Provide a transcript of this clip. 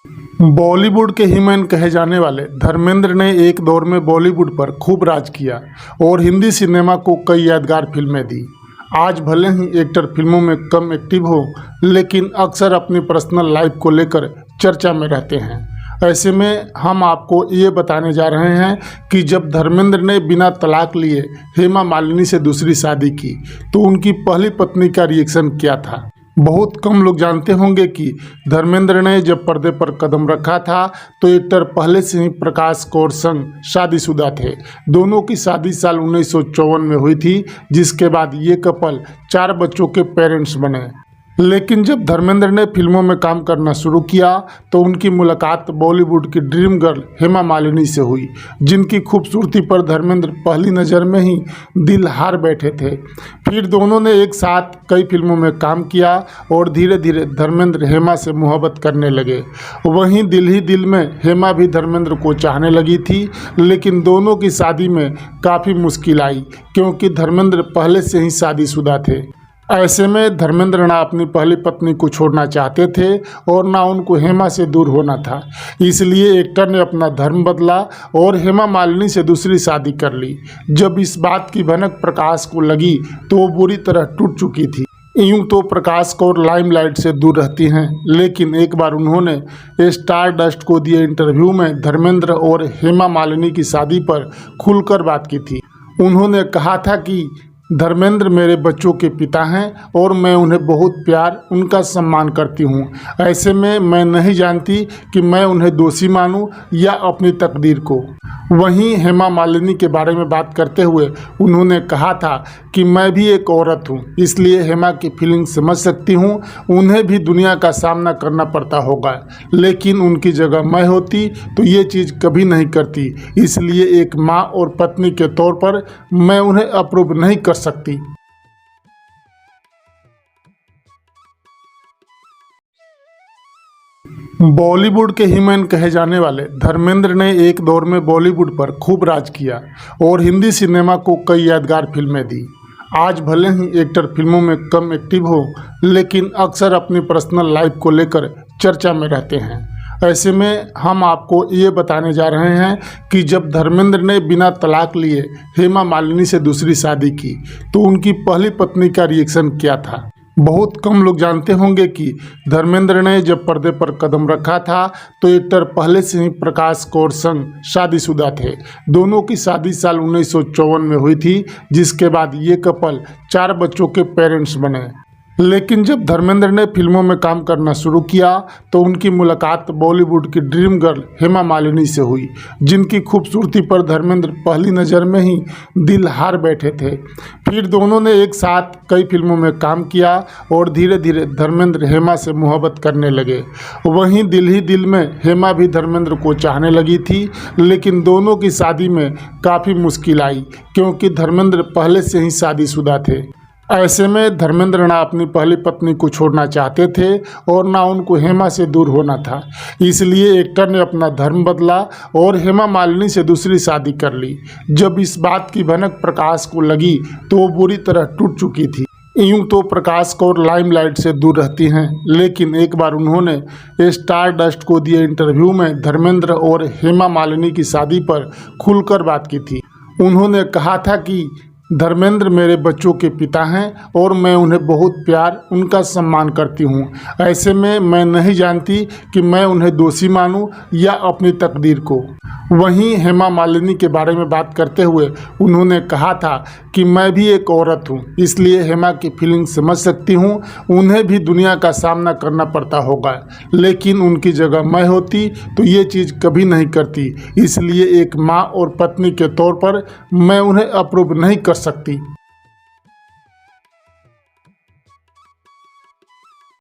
बॉलीवुड के हीमैन कहे जाने वाले धर्मेंद्र ने एक दौर में बॉलीवुड पर खूब राज किया और हिंदी सिनेमा को कई यादगार फिल्में दी। आज भले ही एक्टर फिल्मों में कम एक्टिव हो, लेकिन अक्सर अपनी पर्सनल लाइफ को लेकर चर्चा में रहते हैं। ऐसे में हम आपको ये बताने जा रहे हैं कि जब धर्मेंद्र ने बिना तलाक लिए हेमा मालिनी से दूसरी शादी की तो उनकी पहली पत्नी का रिएक्शन क्या था। बहुत कम लोग जानते होंगे कि धर्मेंद्र ने जब पर्दे पर कदम रखा था तो एक्टर पहले से ही प्रकाश कौर संग शादीशुदा थे। दोनों की शादी साल 1954 में हुई थी, जिसके बाद ये कपल 4 बच्चों के पेरेंट्स बने। लेकिन जब धर्मेंद्र ने फिल्मों में काम करना शुरू किया तो उनकी मुलाकात बॉलीवुड की ड्रीम गर्ल हेमा मालिनी से हुई, जिनकी खूबसूरती पर धर्मेंद्र पहली नज़र में ही दिल हार बैठे थे। फिर दोनों ने एक साथ कई फिल्मों में काम किया और धीरे धीरे धर्मेंद्र हेमा से मोहब्बत करने लगे। वहीं दिल ही दिल में हेमा भी धर्मेंद्र को चाहने लगी थी, लेकिन दोनों की शादी में काफ़ी मुश्किल आई क्योंकि धर्मेंद्र पहले से ही शादीशुदा थे। ऐसे में धर्मेंद्र ना अपनी पहली पत्नी को छोड़ना चाहते थे और ना उनको हेमा से दूर होना था। इसलिए एक्टर ने अपना धर्म बदला और हेमा मालिनी से दूसरी शादी कर ली। जब इस बात की भनक प्रकाश को लगी तो वो बुरी तरह टूट चुकी थी। यूँ तो प्रकाश कौर लाइमलाइट से दूर रहती हैं, लेकिन एक बार उन्होंने स्टारडस्ट को दिए इंटरव्यू में धर्मेंद्र और हेमा मालिनी की शादी पर खुलकर बात की थी। उन्होंने कहा था कि धर्मेंद्र मेरे बच्चों के पिता हैं और मैं उन्हें बहुत प्यार, उनका सम्मान करती हूं। ऐसे में मैं नहीं जानती कि मैं उन्हें दोषी मानूं या अपनी तकदीर को। वहीं हेमा मालिनी के बारे में बात करते हुए उन्होंने कहा था कि मैं भी एक औरत हूं, इसलिए हेमा की फीलिंग समझ सकती हूं। उन्हें भी दुनिया का सामना करना पड़ता होगा, लेकिन उनकी जगह मैं होती तो ये चीज़ कभी नहीं करती। इसलिए एक माँ और पत्नी के तौर पर मैं उन्हें अप्रूव नहीं कर सकती। बॉलीवुड के हीमैन कहे जाने वाले धर्मेंद्र ने एक दौर में बॉलीवुड पर खूब राज किया और हिंदी सिनेमा को कई यादगार फिल्में दी। आज भले ही एक्टर फिल्मों में कम एक्टिव हो, लेकिन अक्सर अपनी पर्सनल लाइफ को लेकर चर्चा में रहते हैं। ऐसे में हम आपको ये बताने जा रहे हैं कि जब धर्मेंद्र ने बिना तलाक लिए हेमा मालिनी से दूसरी शादी की तो उनकी पहली पत्नी का रिएक्शन क्या था। बहुत कम लोग जानते होंगे कि धर्मेंद्र ने जब पर्दे पर कदम रखा था तो एक्टर पहले से ही प्रकाश कौर संग शादीशुदा थे। दोनों की शादी साल 1954 में हुई थी, जिसके बाद ये कपल 4 बच्चों के पेरेंट्स बने। लेकिन जब धर्मेंद्र ने फिल्मों में काम करना शुरू किया तो उनकी मुलाकात बॉलीवुड की ड्रीम गर्ल हेमा मालिनी से हुई, जिनकी खूबसूरती पर धर्मेंद्र पहली नज़र में ही दिल हार बैठे थे। फिर दोनों ने एक साथ कई फिल्मों में काम किया और धीरे धीरे धर्मेंद्र हेमा से मोहब्बत करने लगे। वहीं दिल ही दिल में हेमा भी धर्मेंद्र को चाहने लगी थी, लेकिन दोनों की शादी में काफ़ी मुश्किल आई क्योंकि धर्मेंद्र पहले से ही शादीशुदा थे। ऐसे में धर्मेंद्र ना अपनी पहली पत्नी को छोड़ना चाहते थे और ना उनको हेमा से दूर होना था। इसलिए एक्टर ने अपना धर्म बदला और हेमा मालिनी से दूसरी शादी कर ली। जब इस बात की भनक प्रकाश को लगी तो वो बुरी तरह टूट चुकी थी। यूँ तो प्रकाश कौर लाइमलाइट से दूर रहती हैं, लेकिन एक बार उन्होंने स्टारडस्ट को दिए इंटरव्यू में धर्मेंद्र और हेमा मालिनी की शादी पर खुलकर बात की थी। उन्होंने कहा था कि धर्मेंद्र मेरे बच्चों के पिता हैं और मैं उन्हें बहुत प्यार, उनका सम्मान करती हूँ। ऐसे में मैं नहीं जानती कि मैं उन्हें दोषी मानूं या अपनी तकदीर को। वहीं हेमा मालिनी के बारे में बात करते हुए उन्होंने कहा था कि मैं भी एक औरत हूँ, इसलिए हेमा की फीलिंग समझ सकती हूँ। उन्हें भी दुनिया का सामना करना पड़ता होगा, लेकिन उनकी जगह मैं होती तो ये चीज़ कभी नहीं करती। इसलिए एक माँ और पत्नी के तौर पर मैं उन्हें अप्रूव नहीं कर सकती।